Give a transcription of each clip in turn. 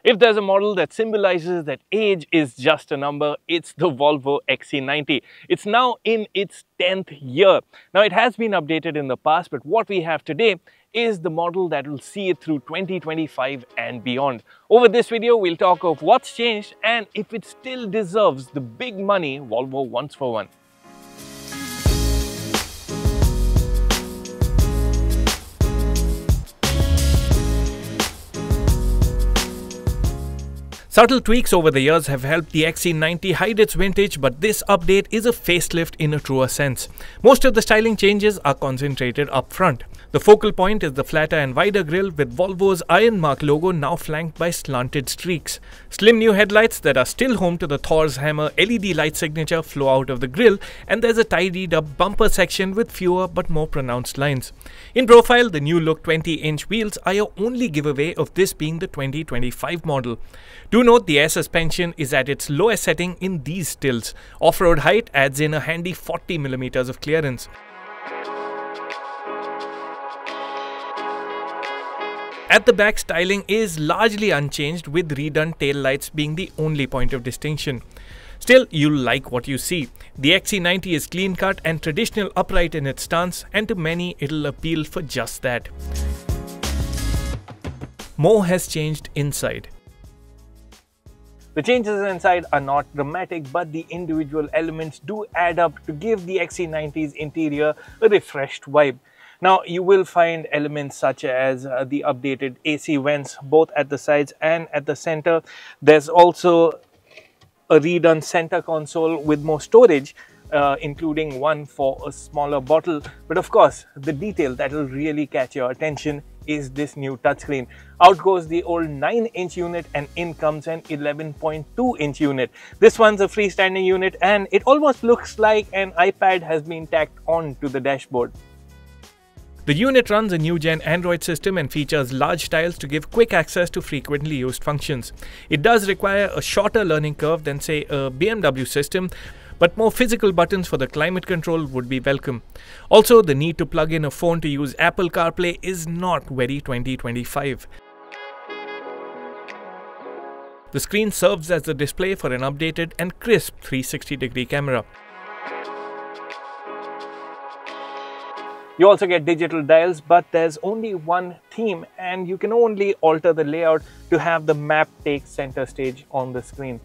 If there's a model that symbolizes that age is just a number, it's the Volvo XC90. It's now in its 10th year. Now it has been updated in the past, but what we have today is the model that will see it through 2025 and beyond. Over this video, we'll talk of what's changed and if it still deserves the big money Volvo wants for one. Subtle tweaks over the years have helped the XC90 hide its vintage, but this update is a facelift in a truer sense. Most of the styling changes are concentrated up front. The focal point is the flatter and wider grille, with Volvo's Iron Mark logo now flanked by slanted streaks. Slim new headlights that are still home to the Thor's Hammer LED light signature flow out of the grille, and there's a tidied up bumper section with fewer but more pronounced lines. In profile, the new look 20-inch wheels are your only giveaway of this being the 2025 model. Do note the air suspension is at its lowest setting in these stills. Off-road height adds in a handy 40mm of clearance. At the back, styling is largely unchanged, with redone taillights being the only point of distinction. Still, you'll like what you see. The XC90 is clean-cut and traditional upright in its stance, and to many it'll appeal for just that. More has changed inside. The changes inside are not dramatic, but the individual elements do add up to give the XC90's interior a refreshed vibe. Now, you will find elements such as the updated AC vents both at the sides and at the center. There's also a redone center console with more storage, including one for a smaller bottle. But of course, the detail that will really catch your attention is this new touchscreen. Out goes the old 9-inch unit and in comes an 11.2-inch unit. This one's a freestanding unit and it almost looks like an iPad has been tacked on to the dashboard. The unit runs a new-gen Android system and features large tiles to give quick access to frequently used functions. It does require a shorter learning curve than, say, a BMW system, but more physical buttons for the climate control would be welcome. Also, the need to plug in a phone to use Apple CarPlay is not very 2025. The screen serves as the display for an updated and crisp 360-degree camera. You also get digital dials, but there's only one theme and you can only alter the layout to have the map take center stage on the screen.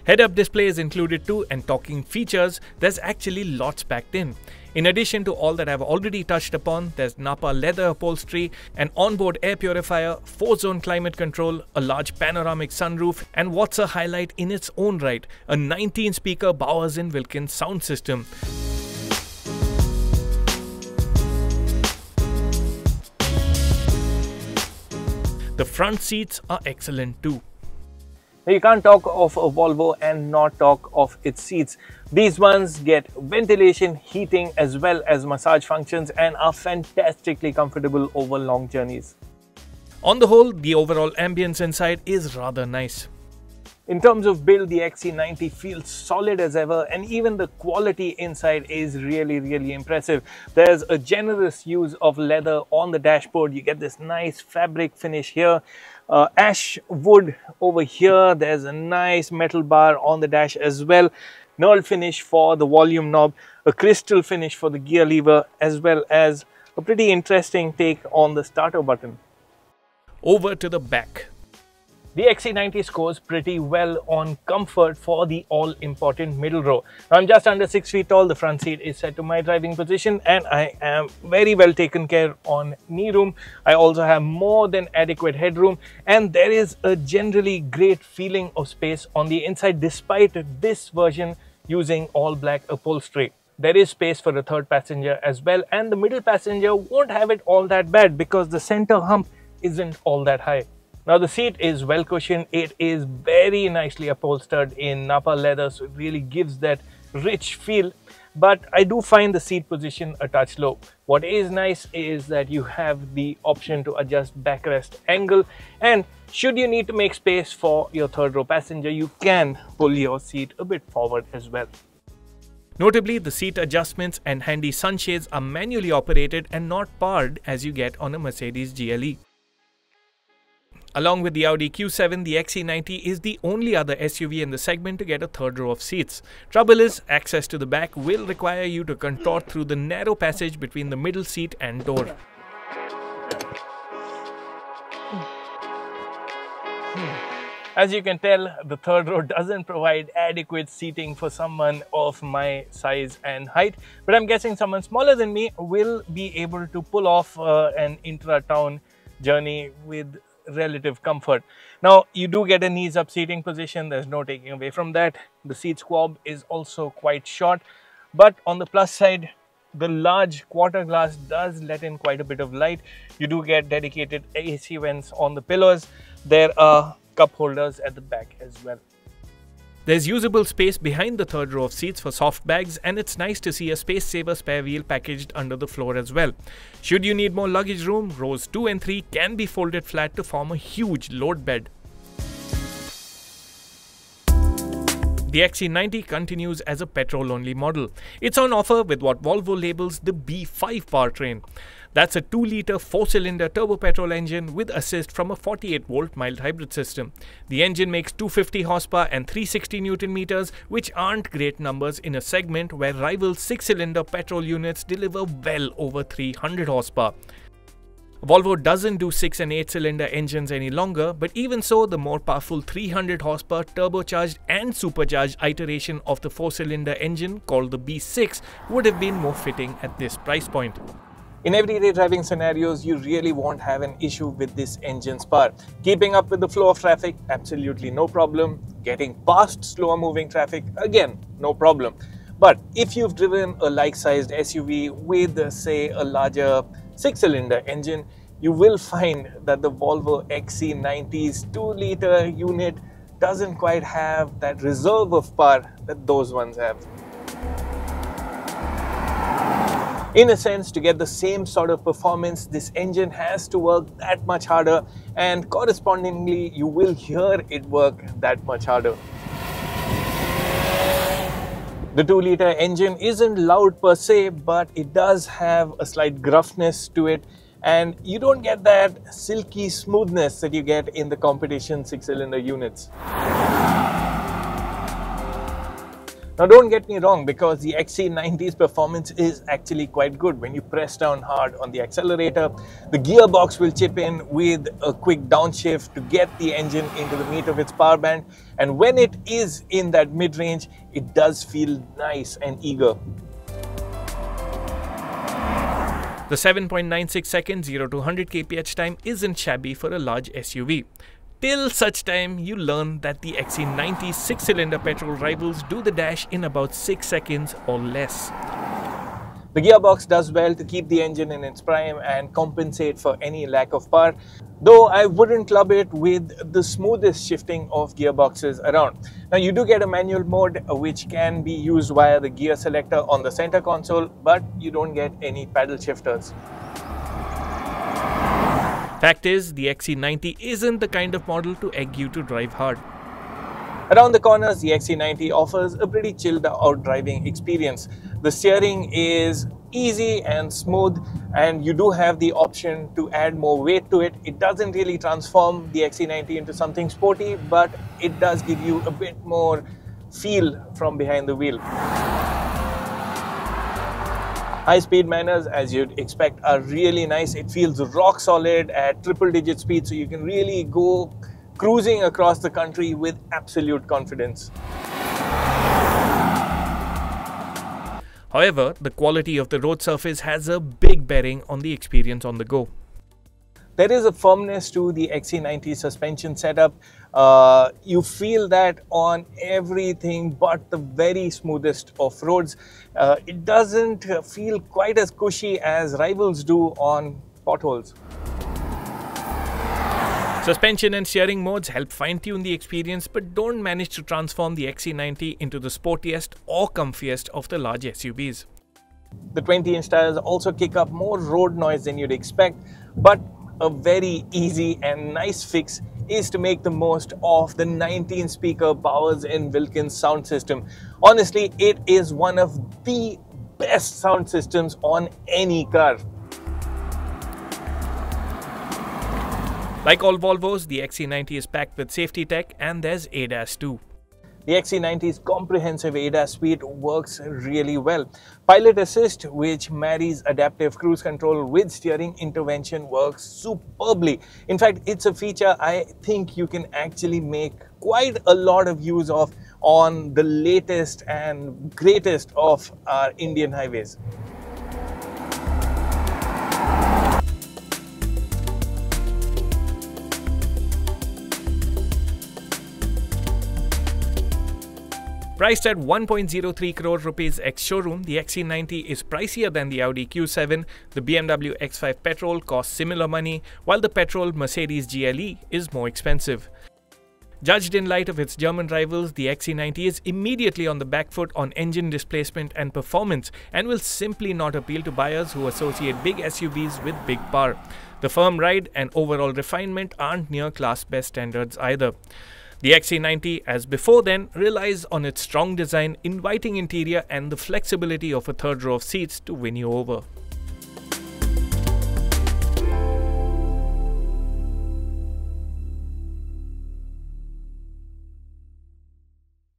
Head-up display is included too, and talking features, there's actually lots packed in. In addition to all that I've already touched upon, there's Napa leather upholstery, an onboard air purifier, 4-zone climate control, a large panoramic sunroof, and what's a highlight in its own right, a 19-speaker Bowers & Wilkins sound system. The front seats are excellent too. Now, you can't talk of a Volvo and not talk of its seats. These ones get ventilation, heating as well as massage functions and are fantastically comfortable over long journeys. On the whole, the overall ambience inside is rather nice. In terms of build, the XC90 feels solid as ever, and even the quality inside is really impressive. There's a generous use of leather on the dashboard. You get this nice fabric finish here, ash wood over here. There's a nice metal bar on the dash as well, knurled finish for the volume knob, a crystal finish for the gear lever, as well as a pretty interesting take on the starter button. Over to the back. The XC90 scores pretty well on comfort for the all-important middle row. Now, I'm just under 6 feet tall, the front seat is set to my driving position, and I am very well taken care on knee room. I also have more than adequate headroom, and there is a generally great feeling of space on the inside despite this version using all-black upholstery. There is space for a third passenger as well, and the middle passenger won't have it all that bad because the center hump isn't all that high. Now, the seat is well cushioned. It is very nicely upholstered in Napa leather, so it really gives that rich feel. But I do find the seat position a touch low. What is nice is that you have the option to adjust backrest angle, and should you need to make space for your third row passenger, you can pull your seat a bit forward as well. Notably, the seat adjustments and handy sunshades are manually operated and not powered as you get on a Mercedes GLE. Along with the Audi Q7, the XC90 is the only other SUV in the segment to get a third row of seats. Trouble is, access to the back will require you to contort through the narrow passage between the middle seat and door. As you can tell, the third row doesn't provide adequate seating for someone of my size and height, but I'm guessing someone smaller than me will be able to pull off an intra-town journey with relative comfort. Now, you do get a knees-up seating position, there's no taking away from that. The seat squab is also quite short, but on the plus side, the large quarter glass does let in quite a bit of light. You do get dedicated AC vents on the pillows. There are cup holders at the back as well. There's usable space behind the third row of seats for soft bags, and it's nice to see a space-saver spare wheel packaged under the floor as well. Should you need more luggage room, rows 2 and 3 can be folded flat to form a huge load bed. The XC90 continues as a petrol-only model. It's on offer with what Volvo labels the B5 powertrain. That's a 2-litre 4-cylinder turbo petrol engine with assist from a 48-volt mild hybrid system. The engine makes 250 horsepower and 360 Newton meters, which aren't great numbers in a segment where rival 6-cylinder petrol units deliver well over 300 horsepower. Volvo doesn't do 6 and 8-cylinder engines any longer, but even so, the more powerful 300 horsepower turbocharged and supercharged iteration of the 4-cylinder engine called the B6 would have been more fitting at this price point. In everyday driving scenarios, you really won't have an issue with this engine's power. Keeping up with the flow of traffic, absolutely no problem. Getting past slower moving traffic, again, no problem. But if you've driven a like-sized SUV with, say, a larger 6-cylinder engine, you will find that the Volvo XC90's 2-litre unit doesn't quite have that reserve of power that those ones have. In a sense, to get the same sort of performance, this engine has to work that much harder, and correspondingly, you will hear it work that much harder. The 2-litre engine isn't loud per se, but it does have a slight gruffness to it, and you don't get that silky smoothness that you get in the competition 6-cylinder units. Now, don't get me wrong, because the XC90's performance is actually quite good. When you press down hard on the accelerator, the gearbox will chip in with a quick downshift to get the engine into the meat of its power band. And when it is in that mid-range, it does feel nice and eager. The 7.96 second 0 to 100 kph time isn't shabby for a large SUV. Till such time you learn that the XC90's 6-cylinder petrol rivals do the dash in about 6 seconds or less. The gearbox does well to keep the engine in its prime and compensate for any lack of power, though I wouldn't club it with the smoothest shifting of gearboxes around. Now, you do get a manual mode which can be used via the gear selector on the center console, but you don't get any paddle shifters. Fact is, the XC90 isn't the kind of model to egg you to drive hard. Around the corners, the XC90 offers a pretty chilled out driving experience. The steering is easy and smooth, and you do have the option to add more weight to it. It doesn't really transform the XC90 into something sporty, but it does give you a bit more feel from behind the wheel. High-speed manners, as you'd expect, are really nice. It feels rock solid at triple-digit speed, so you can really go cruising across the country with absolute confidence. However, the quality of the road surface has a big bearing on the experience on the go. There is a firmness to the XC90 suspension setup. You feel that on everything but the very smoothest of roads. It doesn't feel quite as cushy as rivals do on potholes. Suspension and steering modes help fine-tune the experience, but don't manage to transform the XC90 into the sportiest or comfiest of the large SUVs. The 20-inch tires also kick up more road noise than you'd expect, but a very easy and nice fix is to make the most of the 19-speaker Bowers & Wilkins sound system. Honestly, it is one of the best sound systems on any car. Like all Volvos, the XC90 is packed with safety tech and there's ADAS too. The XC90's comprehensive ADAS suite works really well. Pilot Assist, which marries adaptive cruise control with steering intervention, works superbly. In fact, it's a feature I think you can actually make quite a lot of use of on the latest and greatest of our Indian highways. Priced at 1.03 crore rupees ex-showroom, the XC90 is pricier than the Audi Q7, the BMW X5 petrol costs similar money, while the petrol Mercedes GLE is more expensive. Judged in light of its German rivals, the XC90 is immediately on the back foot on engine displacement and performance and will simply not appeal to buyers who associate big SUVs with big power. The firm ride and overall refinement aren't near class best standards either. The XC90, as before then, relies on its strong design, inviting interior and the flexibility of a third row of seats to win you over.